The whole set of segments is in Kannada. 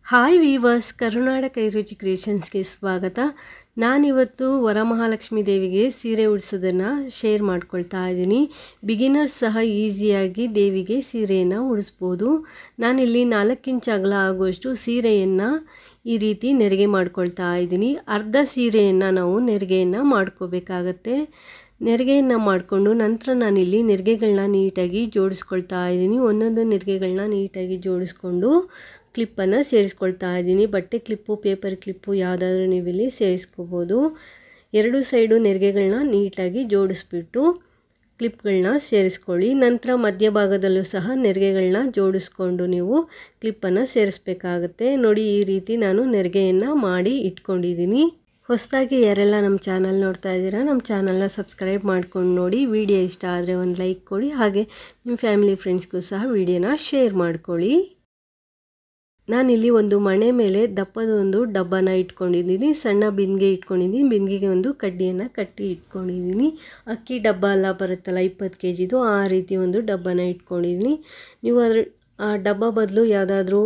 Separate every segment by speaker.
Speaker 1: ಹಾಯ್ ವೀವರ್ಸ್, ಕರುನಾಡ ಕೈರುಚಿ ಕ್ರಿಯೇಷನ್ಸ್ಗೆ ಸ್ವಾಗತ. ನಾನಿವತ್ತು ವರಮಹಾಲಕ್ಷ್ಮಿ ದೇವಿಗೆ ಸೀರೆ ಉಡಿಸೋದನ್ನು ಶೇರ್ ಮಾಡ್ಕೊಳ್ತಾ ಇದ್ದೀನಿ. ಬಿಗಿನರ್ಸ್ ಸಹ ಈಸಿಯಾಗಿ ದೇವಿಗೆ ಸೀರೆಯನ್ನು ಉಡಿಸ್ಬೋದು. ನಾನಿಲ್ಲಿ 4 ಇಂಚ್ ಅಗಲ ಆಗುವಷ್ಟು ಸೀರೆಯನ್ನು ಈ ರೀತಿ ನೆರಿಗೆ ಮಾಡ್ಕೊಳ್ತಾ ಇದ್ದೀನಿ. ಅರ್ಧ ಸೀರೆಯನ್ನು ನಾವು ನೆರಿಗೆಯನ್ನು ಮಾಡ್ಕೋಬೇಕಾಗತ್ತೆ. ನೆರಿಗೆಯನ್ನು ಮಾಡಿಕೊಂಡು ನಂತರ ನಾನಿಲ್ಲಿ ನೆರಿಗೆಗಳನ್ನ ನೀಟಾಗಿ ಜೋಡಿಸ್ಕೊಳ್ತಾ ಇದ್ದೀನಿ. ಒಂದೊಂದು ನೆರಿಗೆಗಳನ್ನ ನೀಟಾಗಿ ಜೋಡಿಸ್ಕೊಂಡು ಕ್ಲಿಪ್ಪನ್ನು ಸೇರಿಸ್ಕೊಳ್ತಾ ಇದ್ದೀನಿ. ಬಟ್ಟೆ ಕ್ಲಿಪ್ಪು, ಪೇಪರ್ ಕ್ಲಿಪ್ಪು ಯಾವುದಾದ್ರೂ ನೀವು ಇಲ್ಲಿ ಸೇರಿಸ್ಕೋಬೋದು. ಎರಡು ಸೈಡು ನೆರಿಗೆಗಳನ್ನ ನೀಟಾಗಿ ಜೋಡಿಸ್ಬಿಟ್ಟು ಕ್ಲಿಪ್ಗಳನ್ನ ಸೇರಿಸ್ಕೊಳ್ಳಿ. ನಂತರ ಮಧ್ಯಭಾಗದಲ್ಲೂ ಸಹ ನೆರಿಗೆಗಳನ್ನ ಜೋಡಿಸ್ಕೊಂಡು ನೀವು ಕ್ಲಿಪ್ಪನ್ನು ಸೇರಿಸ್ಬೇಕಾಗತ್ತೆ. ನೋಡಿ, ಈ ರೀತಿ ನಾನು ನೆರಿಗೆಯನ್ನು ಮಾಡಿ ಇಟ್ಕೊಂಡಿದ್ದೀನಿ. ಹೊಸದಾಗಿ ಯಾರೆಲ್ಲ ನಮ್ಮ ಚಾನಲ್ ನೋಡ್ತಾ ಇದ್ದೀರಾ, ನಮ್ಮ ಚಾನಲ್ನ ಸಬ್ಸ್ಕ್ರೈಬ್ ಮಾಡ್ಕೊಂಡು ನೋಡಿ. ವಿಡಿಯೋ ಇಷ್ಟ ಆದರೆ ಒಂದು ಲೈಕ್ ಕೊಡಿ. ಹಾಗೆ ನಿಮ್ಮ ಫ್ಯಾಮಿಲಿ ಫ್ರೆಂಡ್ಸ್ಗೂ ಸಹ ವಿಡಿಯೋನ ಶೇರ್ ಮಾಡ್ಕೊಳ್ಳಿ. ನಾನಿಲ್ಲಿ ಒಂದು ಮಣೆ ಮೇಲೆ ದಪ್ಪದ ಒಂದು ಡಬ್ಬನ ಇಟ್ಕೊಂಡಿದ್ದೀನಿ. ಸಣ್ಣ ಬಿಂದಿಗೆ ಇಟ್ಕೊಂಡಿದ್ದೀನಿ. ಬಿಂದಿಗೆಗೆ ಒಂದು ಕಡ್ಡಿಯನ್ನು ಕಟ್ಟಿ ಇಟ್ಕೊಂಡಿದ್ದೀನಿ. ಅಕ್ಕಿ ಡಬ್ಬ ಎಲ್ಲ ಬರುತ್ತಲ್ಲ 20 kgದು, ಆ ರೀತಿ ಒಂದು ಡಬ್ಬನ ಇಟ್ಕೊಂಡಿದ್ದೀನಿ. ನೀವು ಆ ಡಬ್ಬ ಬದಲು ಯಾವುದಾದ್ರೂ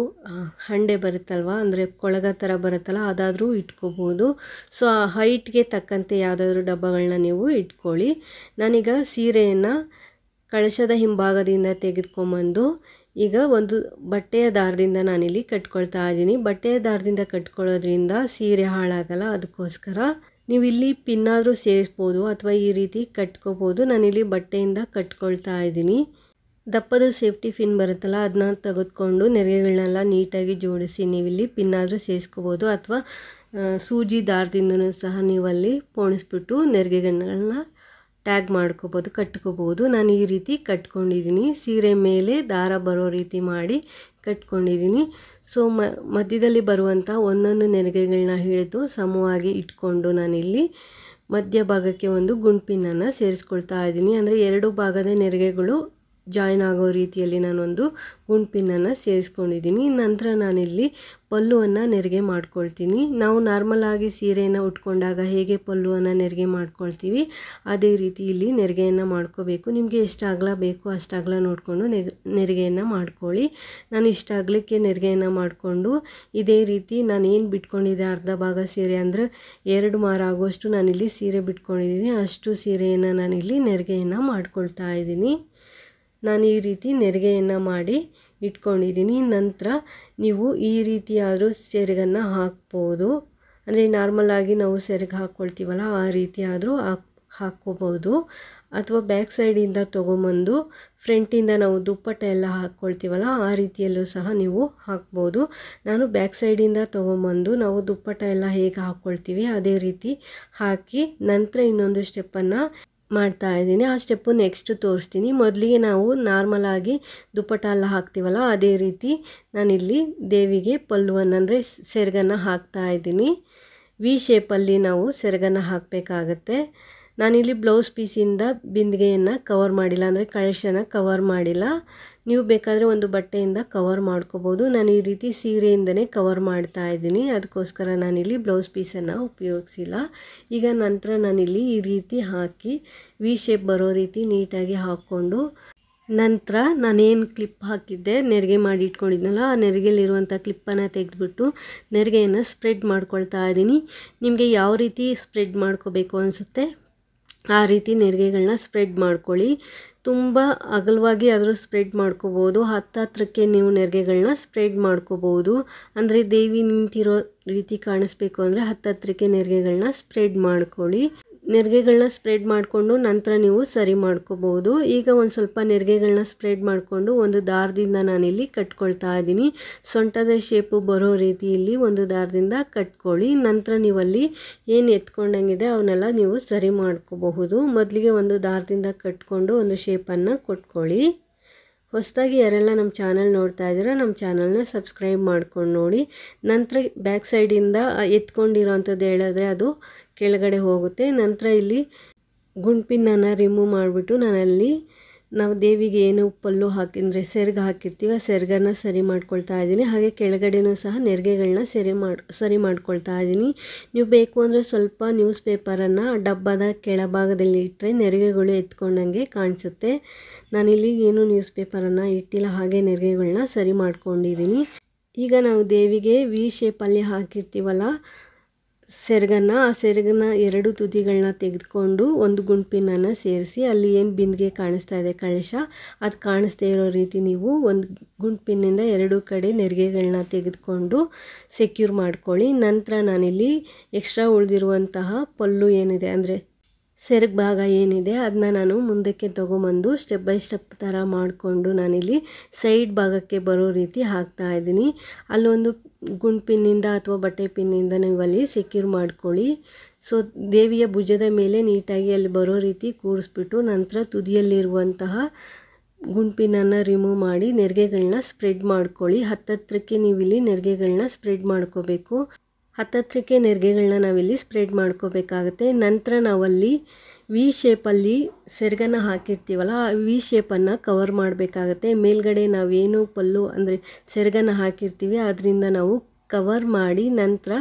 Speaker 1: ಹಂಡೆ ಬರುತ್ತಲ್ವ, ಅಂದರೆ ಕೊಳಗ ಥರ ಬರುತ್ತಲ್ಲ, ಅದಾದರೂ ಇಟ್ಕೋಬೋದು. ಸೊ ಆ ಹೈಟ್ಗೆ ತಕ್ಕಂತೆ ಯಾವುದಾದ್ರೂ ಡಬ್ಬಗಳನ್ನ ನೀವು ಇಟ್ಕೊಳ್ಳಿ. ನಾನೀಗ ಸೀರೆಯನ್ನು ಕಳಶದ ಹಿಂಭಾಗದಿಂದ ತೆಗೆದುಕೊಂಬಂದು ಈಗ ಒಂದು ಬಟ್ಟೆಯ ದಾರದಿಂದ ನಾನಿಲ್ಲಿ ಕಟ್ಕೊಳ್ತಾ ಇದ್ದೀನಿ. ಬಟ್ಟೆಯ ದಾರದಿಂದ ಕಟ್ಕೊಳ್ಳೋದ್ರಿಂದ ಸೀರೆ ಹಾಳಾಗಲ್ಲ. ಅದಕ್ಕೋಸ್ಕರ ನೀವು ಇಲ್ಲಿ ಪಿನ್ನಾದರೂ ಸೇರಿಸ್ಬೋದು ಅಥವಾ ಈ ರೀತಿ ಕಟ್ಕೋಬೋದು. ನಾನಿಲ್ಲಿ ಬಟ್ಟೆಯಿಂದ ಕಟ್ಕೊಳ್ತಾ ಇದ್ದೀನಿ. ದಪ್ಪದ ಸೇಫ್ಟಿ ಪಿನ್ ಬರುತ್ತಲ್ಲ, ಅದನ್ನ ತೆಗೆದುಕೊಂಡು ನೆರಿಗೆಗಳನ್ನೆಲ್ಲ ನೀಟಾಗಿ ಜೋಡಿಸಿ ನೀವಿಲ್ಲಿ ಪಿನ್ನಾದರೂ ಸೇರಿಸ್ಕೋಬೋದು. ಅಥವಾ ಸೂಜಿ ದಾರದಿಂದನೂ ಸಹ ನೀವಲ್ಲಿ ಪೋಣಿಸ್ಬಿಟ್ಟು ನೆರಿಗೆಗಳನ್ನ ಟ್ಯಾಗ್ ಮಾಡ್ಕೋಬೋದು, ಕಟ್ಕೋಬೋದು. ನಾನು ಈ ರೀತಿ ಕಟ್ಕೊಂಡಿದ್ದೀನಿ. ಸೀರೆ ಮೇಲೆ ದಾರ ಬರೋ ರೀತಿ ಮಾಡಿ ಕಟ್ಕೊಂಡಿದ್ದೀನಿ. ಸೊ ಮಧ್ಯದಲ್ಲಿ ಬರುವಂಥ ಒಂದೊಂದು ನೆರಿಗೆಗಳನ್ನ ಹಿಡಿದು ಸಮವಾಗಿ ಇಟ್ಕೊಂಡು ನಾನಿಲ್ಲಿ ಮಧ್ಯಭಾಗಕ್ಕೆ ಒಂದು ಗುಂಡ್ಪಿನ್ನನ್ನು ಸೇರಿಸ್ಕೊಳ್ತಾ ಇದ್ದೀನಿ. ಅಂದರೆ ಎರಡು ಭಾಗದ ನೆರಿಗೆಗಳು ಜಾಯಿನ್ ಆಗೋ ರೀತಿಯಲ್ಲಿ ನಾನೊಂದು ಗುಂಡ್ಪಿನ್ನನ್ನು ಸೇರಿಸ್ಕೊಂಡಿದ್ದೀನಿ. ನಂತರ ನಾನಿಲ್ಲಿ ಪಲ್ಲುವನ್ನು ನೆರಿಗೆ ಮಾಡ್ಕೊಳ್ತೀನಿ. ನಾವು ನಾರ್ಮಲಾಗಿ ಸೀರೆಯನ್ನು ಉಟ್ಕೊಂಡಾಗ ಹೇಗೆ ಪಲ್ಲುವನ್ನು ನೆರಿಗೆ ಮಾಡ್ಕೊಳ್ತೀವಿ, ಅದೇ ರೀತಿ ಇಲ್ಲಿ ನೆರಿಗೆಯನ್ನು ಮಾಡ್ಕೋಬೇಕು. ನಿಮಗೆ ಎಷ್ಟು ಅಗಲ ಬೇಕು ಅಷ್ಟು ಅಗಲ ನೋಡಿಕೊಂಡು ನೆರಿಗೆಯನ್ನು ಮಾಡ್ಕೊಳ್ಳಿ. ನಾನು ಇಷ್ಟು ಅಗಲಕ್ಕೆ ನೆರಿಗೆಯನ್ನು ಮಾಡಿಕೊಂಡು ಇದೇ ರೀತಿ ನಾನು ಏನು ಬಿಟ್ಕೊಂಡಿದ್ದೆ, ಅರ್ಧ ಭಾಗ ಸೀರೆ ಅಂದರೆ 2 ಮಾರು ಆಗುವಷ್ಟು ನಾನಿಲ್ಲಿ ಸೀರೆ ಬಿಟ್ಕೊಂಡಿದ್ದೀನಿ. ಅಷ್ಟು ಸೀರೆಯನ್ನು ನಾನಿಲ್ಲಿ ನೆರಿಗೆಯನ್ನು ಮಾಡ್ಕೊಳ್ತಾ ಇದ್ದೀನಿ. ನಾನು ಈ ರೀತಿ ನೆರಿಗೆಯನ್ನು ಮಾಡಿ ಇಟ್ಕೊಂಡಿದ್ದೀನಿ. ನಂತರ ನೀವು ಈ ರೀತಿಯಾದರೂ ಸೆರಗನ್ನು ಹಾಕ್ಬೋದು. ಅಂದರೆ ನಾರ್ಮಲಾಗಿ ನಾವು ಸೆರಗು ಹಾಕ್ಕೊಳ್ತೀವಲ್ಲ, ಆ ರೀತಿ ಆದರೂ ಹಾಕ್ಕೋಬೋದು. ಅಥವಾ ಬ್ಯಾಕ್ ಸೈಡಿಂದ ತೊಗೊಂಬಂದು ಫ್ರಂಟಿಂದ ನಾವು ದುಪ್ಪಟ್ಟ ಎಲ್ಲ ಹಾಕ್ಕೊಳ್ತೀವಲ್ಲ, ಆ ರೀತಿಯಲ್ಲೂ ಸಹ ನೀವು ಹಾಕ್ಬೋದು. ನಾನು ಬ್ಯಾಕ್ ಸೈಡಿಂದ ತೊಗೊಂಬಂದು ನಾವು ದುಪ್ಪಟ್ಟ ಎಲ್ಲ ಹೇಗೆ ಹಾಕ್ಕೊಳ್ತೀವಿ ಅದೇ ರೀತಿ ಹಾಕಿ ನಂತರ ಇನ್ನೊಂದು ಸ್ಟೆಪ್ಪನ್ನು ಮಾಡ್ತಾ ಇದ್ದೀನಿ. ಆ ಸ್ಟೆಪ್ಪು ನೆಕ್ಸ್ಟ್ ತೋರಿಸ್ತೀನಿ. ಮೊದಲಿಗೆ ನಾವು ನಾರ್ಮಲಾಗಿ ದುಪ್ಪಟ್ಟ ಎಲ್ಲ ಹಾಕ್ತೀವಲ್ಲ, ಅದೇ ರೀತಿ ನಾನಿಲ್ಲಿ ದೇವಿಗೆ ಪಲ್ಲುವನ್ನು ಅಂದರೆ ಸೆರಗನ್ನು ಹಾಕ್ತಾ ಇದ್ದೀನಿ. ವಿ ಶೇಪಲ್ಲಿ ನಾವು ಸೆರಗನ್ನು ಹಾಕಬೇಕಾಗತ್ತೆ. ನಾನಿಲ್ಲಿ ಬ್ಲೌಸ್ ಪೀಸಿಂದ ಬಿಂದಿಗೆಯನ್ನು ಕವರ್ ಮಾಡಿಲ್ಲ, ಅಂದರೆ ಕಳಶನ ಕವರ್ ಮಾಡಿಲ್ಲ. ನೀವು ಬೇಕಾದರೆ ಒಂದು ಬಟ್ಟೆಯಿಂದ ಕವರ್ ಮಾಡ್ಕೋಬೋದು. ನಾನು ಈ ರೀತಿ ಸೀರೆಯಿಂದನೇ ಕವರ್ ಮಾಡ್ತಾ ಇದ್ದೀನಿ. ಅದಕ್ಕೋಸ್ಕರ ನಾನಿಲ್ಲಿ ಬ್ಲೌಸ್ ಪೀಸನ್ನು ಉಪಯೋಗಿಸಿಲ್ಲ. ಈಗ ನಂತರ ನಾನಿಲ್ಲಿ ಈ ರೀತಿ ಹಾಕಿ ವಿ ಶೇಪ್ ಬರೋ ರೀತಿ ನೀಟಾಗಿ ಹಾಕ್ಕೊಂಡು ನಂತರ ನಾನೇನು ಕ್ಲಿಪ್ ಹಾಕಿದ್ದೆ, ನೆರಿಗೆ ಮಾಡಿ ಇಟ್ಕೊಂಡಿದ್ನಲ್ಲ, ಆ ನೆರಿಗೆಯಲ್ಲಿರುವಂಥ ಕ್ಲಿಪ್ಪನ್ನು ತೆಗೆದುಬಿಟ್ಟು ನೆರಿಗೆಯನ್ನು ಸ್ಪ್ರೆಡ್ ಮಾಡ್ಕೊಳ್ತಾ ಇದ್ದೀನಿ. ನಿಮಗೆ ಯಾವ ರೀತಿ ಸ್ಪ್ರೆಡ್ ಮಾಡ್ಕೋಬೇಕು ಅನಿಸುತ್ತೆ ಆ ರೀತಿ ನೆರಿಗೆಗಳನ್ನ ಸ್ಪ್ರೆಡ್ ಮಾಡ್ಕೊಳ್ಳಿ. ತುಂಬ ಅಗಲವಾಗಿ ಆದರೂ ಸ್ಪ್ರೆಡ್ ಮಾಡ್ಕೋಬೋದು. ಹತ್ತತ್ರಕ್ಕೆ ನೀವು ನೆರಿಗೆಗಳನ್ನ ಸ್ಪ್ರೆಡ್ ಮಾಡ್ಕೋಬೋದು. ಅಂದರೆ ದೇವಿ ನಿಂತಿರೋ ರೀತಿ ಕಾಣಿಸ್ಬೇಕು ಅಂದರೆ ಹತ್ತತ್ರಕ್ಕೆ ನೆರಿಗೆಗಳನ್ನ ಸ್ಪ್ರೆಡ್ ಮಾಡ್ಕೊಳ್ಳಿ. ನೆರಿಗೆಗಳನ್ನ ಸ್ಪ್ರೆಡ್ ಮಾಡಿಕೊಂಡು ನಂತರ ನೀವು ಸರಿ ಮಾಡ್ಕೋಬೋದು. ಈಗ ಒಂದು ಸ್ವಲ್ಪ ನೆರಿಗೆಗಳನ್ನ ಸ್ಪ್ರೆಡ್ ಮಾಡಿಕೊಂಡು ಒಂದು ದಾರದಿಂದ ನಾನಿಲ್ಲಿ ಕಟ್ಕೊಳ್ತಾ ಇದ್ದೀನಿ. ಸೊಂಟದ ಶೇಪು ಬರೋ ರೀತಿಯಲ್ಲಿ ಒಂದು ದಾರದಿಂದ ಕಟ್ಕೊಳ್ಳಿ. ನಂತರ ನೀವಲ್ಲಿ ಏನು ಎತ್ಕೊಂಡಂಗಿದೆ ಅವನ್ನೆಲ್ಲ ನೀವು ಸರಿ ಮಾಡ್ಕೋಬಹುದು. ಮೊದಲಿಗೆ ಒಂದು ದಾರದಿಂದ ಕಟ್ಕೊಂಡು ಒಂದು ಶೇಪನ್ನು ಕೊಟ್ಕೊಳ್ಳಿ. ಹೊಸದಾಗಿ ಯಾರೆಲ್ಲ ನಮ್ಮ ಚಾನಲ್ ನೋಡ್ತಾ ಇದ್ದೀರಾ, ನಮ್ಮ ಚಾನಲ್ನ ಸಬ್ಸ್ಕ್ರೈಬ್ ಮಾಡ್ಕೊಂಡು ನೋಡಿ. ನಂತರ ಬ್ಯಾಕ್ ಸೈಡಿಂದ ಎತ್ಕೊಂಡಿರೋವಂಥದ್ದು ಹೇಳಿದ್ರೆ ಅದು ಕೆಳಗಡೆ ಹೋಗುತ್ತೆ. ನಂತರ ಇಲ್ಲಿ ಗುಂಡ್ಪಿನ್ನನ್ನು ರಿಮೂವ್ ಮಾಡಿಬಿಟ್ಟು ನಾನಲ್ಲಿ ನಾವು ದೇವಿಗೆ ಏನು ಪಲ್ಲು ಹಾಕಿದ್ರೆ ಸೆರಗು ಹಾಕಿರ್ತೀವಿ ಆ ಸೆರಗನ್ನು ಸರಿ ಮಾಡ್ಕೊಳ್ತಾ ಇದ್ದೀನಿ. ಹಾಗೆ ಕೆಳಗಡೆನೂ ಸಹ ನೆರಿಗೆಗಳನ್ನ ಸರಿ ಮಾಡ್ಕೊಳ್ತಾ ಇದ್ದೀನಿ. ನೀವು ಬೇಕು ಅಂದರೆ ಸ್ವಲ್ಪ ನ್ಯೂಸ್ ಪೇಪರನ್ನು ಡಬ್ಬದ ಕೆಳಭಾಗದಲ್ಲಿ ಇಟ್ಟರೆ ನೆರಿಗೆಗಳು ಎತ್ಕೊಂಡಂಗೆ ಕಾಣಿಸುತ್ತೆ. ನಾನಿಲ್ಲಿ ಏನು ನ್ಯೂಸ್ ಪೇಪರನ್ನು ಇಟ್ಟಿಲ್ಲ, ಹಾಗೆ ನೆರಿಗೆಗಳನ್ನ ಸರಿ ಮಾಡ್ಕೊಂಡಿದ್ದೀನಿ. ಈಗ ನಾವು ದೇವಿಗೆ ವಿ ಶೇಪಲ್ಲಿ ಹಾಕಿರ್ತೀವಲ್ಲ ಸೆರಗನ್ನು, ಆ ಸೆರಗನ್ನ 2 ತುದಿಗಳನ್ನ ತೆಗೆದುಕೊಂಡು ಒಂದು ಗುಂಪಿನನ್ನು ಸೇರಿಸಿ ಅಲ್ಲಿ ಏನು ಬಿಂದಿಗೆ ಕಾಣಿಸ್ತಾ ಇದೆ ಕಳಶ, ಅದು ಕಾಣಿಸ್ದೇ ಇರೋ ರೀತಿ ನೀವು ಒಂದು ಗುಂಪಿನಿಂದ 2 ಕಡೆ ನೆರಿಗೆಗಳನ್ನ ತೆಗೆದುಕೊಂಡು ಸೆಕ್ಯೂರ್ ಮಾಡ್ಕೊಳ್ಳಿ. ನಂತರ ನಾನಿಲ್ಲಿ ಎಕ್ಸ್ಟ್ರಾ ಉಳಿದಿರುವಂತಹ ಪಲ್ಲು ಏನಿದೆ ಅಂದರೆ ಸೆರಗು ಭಾಗ ಏನಿದೆ ಅದನ್ನ ನಾನು ಮುಂದಕ್ಕೆ ತೊಗೊಂಬಂದು ಸ್ಟೆಪ್ ಬೈ ಸ್ಟೆಪ್ ಥರ ಮಾಡಿಕೊಂಡು ನಾನಿಲ್ಲಿ ಸೈಡ್ ಭಾಗಕ್ಕೆ ಬರೋ ರೀತಿ ಹಾಕ್ತಾ ಇದ್ದೀನಿ. ಅಲ್ಲೊಂದು ಗುಂಪಿನಿಂದ ಅಥವಾ ಬಟ್ಟೆ ಪಿನ್ನಿಂದ ನೀವು ಅಲ್ಲಿ ಸೆಕ್ಯೂರ್ ಮಾಡ್ಕೊಳ್ಳಿ. ಸೊ ದೇವಿಯ ಭುಜದ ಮೇಲೆ ನೀಟಾಗಿ ಅಲ್ಲಿ ಬರೋ ರೀತಿ ಕೂರಿಸ್ಬಿಟ್ಟು ನಂತರ ತುದಿಯಲ್ಲಿರುವಂತಹ ಗುಂಪಿನನ್ನು ರಿಮೂವ್ ಮಾಡಿ ನೆರಿಗೆಗಳನ್ನ ಸ್ಪ್ರೆಡ್ ಮಾಡ್ಕೊಳ್ಳಿ. ಹತ್ತತ್ರಕ್ಕೆ ನೀವು ಇಲ್ಲಿ ನೆರಿಗೆಗಳನ್ನ ಸ್ಪ್ರೆಡ್ ಮಾಡ್ಕೋಬೇಕು. ಹತ್ತತ್ರಕ್ಕೆ ನೆರಿಗೆಗಳನ್ನ ನಾವಿಲ್ಲಿ ಸ್ಪ್ರೆಡ್ ಮಾಡ್ಕೋಬೇಕಾಗುತ್ತೆ. ನಂತರ ನಾವಲ್ಲಿ ವಿ ಶೇಪಲ್ಲಿ ಸೆರಗನ್ನು ಹಾಕಿರ್ತೀವಲ್ಲ, ಆ ವಿ ಶೇಪನ್ನು ಕವರ್ ಮಾಡಬೇಕಾಗತ್ತೆ. ಮೇಲ್ಗಡೆ ನಾವೇನು ಪಲ್ಲು ಅಂದರೆ ಸೆರಗನ್ನು ಹಾಕಿರ್ತೀವಿ ಅದರಿಂದ ನಾವು ಕವರ್ ಮಾಡಿ ನಂತರ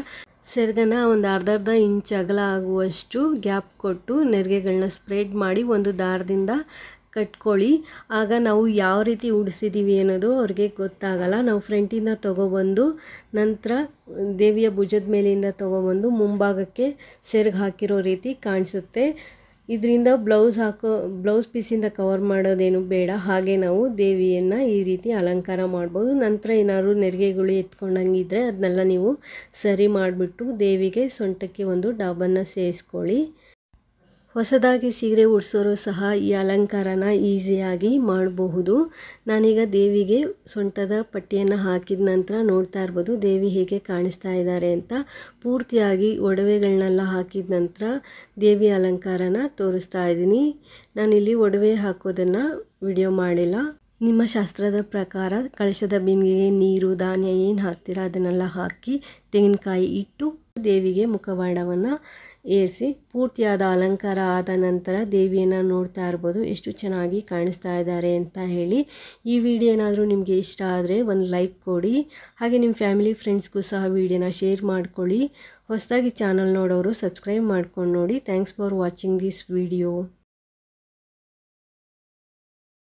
Speaker 1: ಸೆರಗನ್ನು ಒಂದು ಅರ್ಧ ಇಂಚ್ ಅಗಲ ಆಗುವಷ್ಟು ಗ್ಯಾಪ್ ಕೊಟ್ಟು ನೆರಿಗೆಗಳನ್ನ ಸ್ಪ್ರೆಡ್ ಮಾಡಿ ಒಂದು ದಾರದಿಂದ ಕಟ್ಕೊಳ್ಳಿ. ಆಗ ನಾವು ಯಾವ ರೀತಿ ಉಡಿಸಿದ್ದೀವಿ ಅನ್ನೋದು ಅವ್ರಿಗೆ ಗೊತ್ತಾಗಲ್ಲ. ನಾವು ಫ್ರಂಟಿಂದ ತೊಗೊಬಂದು ನಂತರ ದೇವಿಯ ಭುಜದ ಮೇಲಿಂದ ತೊಗೊಬಂದು ಮುಂಭಾಗಕ್ಕೆ ಸೆರಗು ಹಾಕಿರೋ ರೀತಿ ಕಾಣಿಸುತ್ತೆ. ಇದರಿಂದ ಬ್ಲೌಸ್ ಪೀಸಿಂದ ಕವರ್ ಮಾಡೋದೇನು ಬೇಡ. ಹಾಗೆ ನಾವು ದೇವಿಯನ್ನು ಈ ರೀತಿ ಅಲಂಕಾರ ಮಾಡ್ಬೋದು. ನಂತರ ಏನಾದ್ರು ನೆರಿಗೆಗಳು ಎತ್ಕೊಂಡಂಗಿದ್ರೆ ಅದನ್ನೆಲ್ಲ ನೀವು ಸರಿ ಮಾಡಿಬಿಟ್ಟು ದೇವಿಗೆ ಸೊಂಟಕ್ಕೆ ಒಂದು ಡಾಬನ್ನು ಸೇರಿಸ್ಕೊಳ್ಳಿ. ಹೊಸದಾಗಿ ಸೀರೆ ಉಡಿಸೋರು ಸಹ ಈ ಅಲಂಕಾರನ ಈಸಿಯಾಗಿ ಮಾಡಬಹುದು. ನಾನೀಗ ದೇವಿಗೆ ಸೊಂಟದ ಪಟ್ಟಿಯನ್ನು ಹಾಕಿದ ನಂತರ ನೋಡ್ತಾ ಇರ್ಬೋದು ದೇವಿ ಹೇಗೆ ಕಾಣಿಸ್ತಾ ಇದ್ದಾರೆ ಅಂತ. ಪೂರ್ತಿಯಾಗಿ ಒಡವೆಗಳನ್ನೆಲ್ಲ ಹಾಕಿದ ನಂತರ ದೇವಿ ಅಲಂಕಾರನ ತೋರಿಸ್ತಾ ಇದ್ದೀನಿ. ನಾನಿಲ್ಲಿ ಒಡವೆ ಹಾಕೋದನ್ನು ವಿಡಿಯೋ ಮಾಡಿಲ್ಲ. ನಿಮ್ಮ ಶಾಸ್ತ್ರದ ಪ್ರಕಾರ ಕಳಶದ ಬಿಂದಿಗೆಗೆ ನೀರು ಧಾನ್ಯ ಏನು ಹಾಕ್ತೀರಾ ಅದನ್ನೆಲ್ಲ ಹಾಕಿ ತೆಂಗಿನಕಾಯಿ ಇಟ್ಟು ದೇವಿಗೆ ಮುಖವಾಡವನ್ನು ಏರಿಸಿ ಪೂರ್ತಿಯಾದ ಅಲಂಕಾರ ಆದ ನಂತರ ದೇವಿಯನ್ನು ನೋಡ್ತಾ ಇರ್ಬೋದು ಎಷ್ಟು ಚೆನ್ನಾಗಿ ಕಾಣಿಸ್ತಾ ಇದ್ದಾರೆ ಅಂತ ಹೇಳಿ. ಈ ವಿಡಿಯೋ ಏನಾದರೂ ನಿಮಗೆ ಇಷ್ಟ ಆದರೆ ಒಂದು ಲೈಕ್ ಕೊಡಿ. ಹಾಗೆ ನಿಮ್ಮ ಫ್ಯಾಮಿಲಿ ಫ್ರೆಂಡ್ಸ್ಗೂ ಸಹ ವಿಡಿಯೋನ ಶೇರ್ ಮಾಡ್ಕೊಳ್ಳಿ. ಹೊಸದಾಗಿ ಚಾನಲ್ ನೋಡೋರು ಸಬ್ಸ್ಕ್ರೈಬ್ ಮಾಡ್ಕೊಂಡು ನೋಡಿ. Thanks for watching this video.